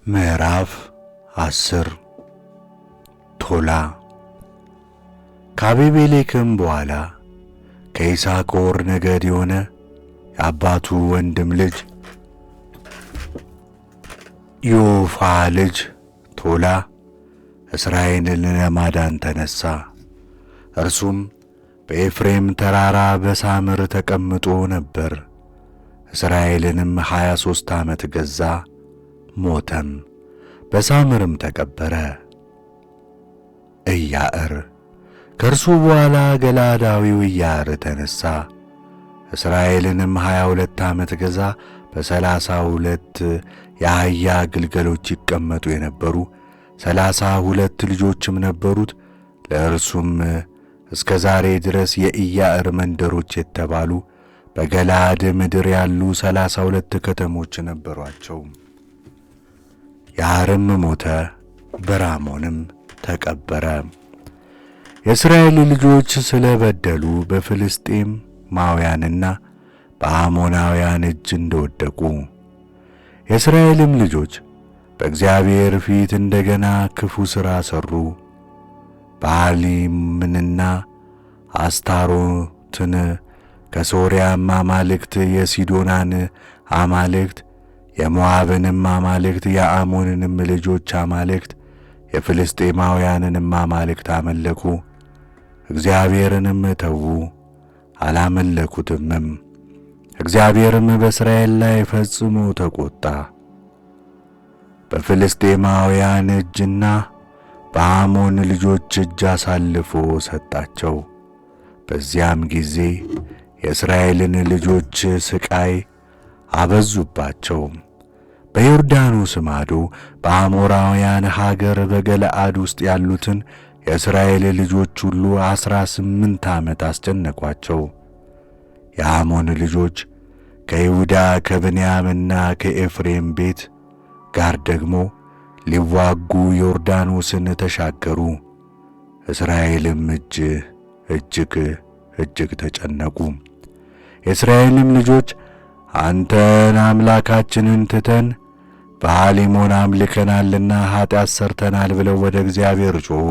ምዕራፍ 10 ቶላ። ከአቤሜሌክም በኋላ ከይሳኮር ነገድ የሆነ የአባቱ ወንድም ልጅ ዮፎ ልጅ ቶላ እስራኤልን ለማዳን ተነሣ። እርሱም በኤፍሬም ተራራ በሳምር ተቀምጦ ነበር። እስራኤልንም 23 ዓመት ገዛ፣ ሞተም፣ በሳምርም ተቀበረ። ኢያዕር። ከእርሱ በኋላ ገላዳዊው ኢያዕር ተነሣ፣ እስራኤልንም 22 ዓመት ገዛ። በ32 የአህያ ግልገሎች ይቀመጡ የነበሩ 32 ልጆችም ነበሩት። ለእርሱም እስከ ዛሬ ድረስ የኢያዕር መንደሮች የተባሉ በገላድ ምድር ያሉ 32 ከተሞች ነበሯቸው። ያዕርም ሞተ፣ በራሞንም ተቀበረ። የእስራኤል ልጆች ስለ በደሉ በፍልስጤማውያንና በአሞናውያን እጅ እንደወደቁ፣ የእስራኤልም ልጆች በእግዚአብሔር ፊት እንደገና ክፉ ሥራ ሠሩ። በኣሊምንና አስታሮትን ከሶርያም አማልክት፣ የሲዶናን አማልክት፣ የሞዓብንም አማልክት፣ የአሞንንም ልጆች አማልክት፣ የፍልስጤማውያንንም አማልክት አመለኩ። እግዚአብሔርንም ተዉ፣ አላመለኩትምም። እግዚአብሔርም በእስራኤል ላይ ፈጽሞ ተቈጣ፣ በፍልስጤማውያን እጅና በአሞን ልጆች እጅ አሳልፎ ሰጣቸው። በዚያም ጊዜ የእስራኤልን ልጆች ሥቃይ አበዙባቸው። በዮርዳኖስ ማዶ በአሞራውያን ሀገር በገለዓድ ውስጥ ያሉትን የእስራኤል ልጆች ሁሉ 18 ዓመት አስጨነቋቸው። የአሞን ልጆች ከይሁዳ ከብንያምና ከኤፍሬም ቤት ጋር ደግሞ ሊዋጉ ዮርዳኖስን ተሻገሩ። እስራኤልም እጅግ ተጨነቁ። የእስራኤልም ልጆች አንተን አምላካችንን ትተን በኣሊሞን አምልከናልና ኃጢአት ሠርተናል ብለው ወደ እግዚአብሔር ጮኹ።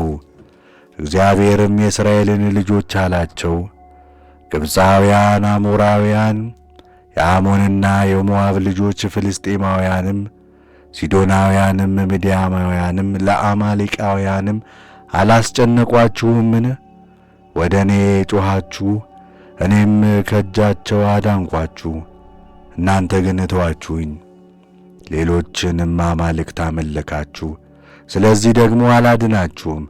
እግዚአብሔርም የእስራኤልን ልጆች አላቸው፣ ግብፃውያን፣ አሞራውያን፣ የአሞንና የሞዓብ ልጆች፣ ፍልስጤማውያንም፣ ሲዶናውያንም፣ ምድያማውያንም ለአማሌቃውያንም አላስጨነቋችሁምን? ወደ እኔ ጮኻችሁ፣ እኔም ከእጃቸው አዳንኳችሁ። እናንተ ግን ተዋችሁኝ፣ ሌሎችንም አማልክት አመለካችሁ። ስለዚህ ደግሞ አላድናችሁም።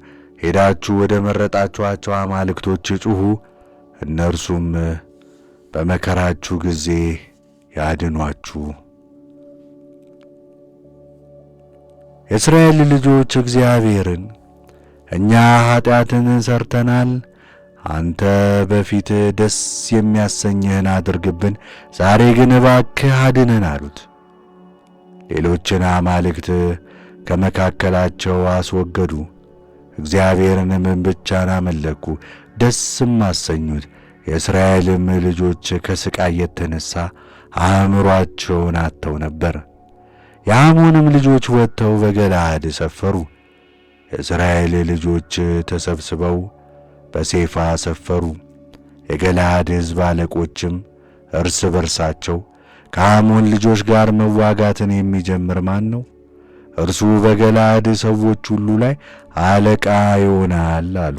ሄዳችሁ ወደ መረጣችኋቸው አማልክቶች ጩኹ፣ እነርሱም በመከራችሁ ጊዜ ያድኗችሁ። የእስራኤል ልጆች እግዚአብሔርን እኛ ኃጢአትን ሠርተናል፣ አንተ በፊት ደስ የሚያሰኝህን አድርግብን፣ ዛሬ ግን እባክህ አድነን አሉት። ሌሎችን አማልክት ከመካከላቸው አስወገዱ፣ እግዚአብሔርንም ብቻን አመለኩ፣ ደስም አሰኙት። የእስራኤልም ልጆች ከሥቃይ የተነሣ አእምሮአቸውን አጥተው ነበር። የአሞንም ልጆች ወጥተው በገለዓድ ሰፈሩ። የእስራኤል ልጆች ተሰብስበው በሴፋ ሰፈሩ። የገለዓድ ሕዝብ አለቆችም እርስ በርሳቸው ከአሞን ልጆች ጋር መዋጋትን የሚጀምር ማን ነው? እርሱ በገለዓድ ሰዎች ሁሉ ላይ አለቃ ይሆናል አሉ።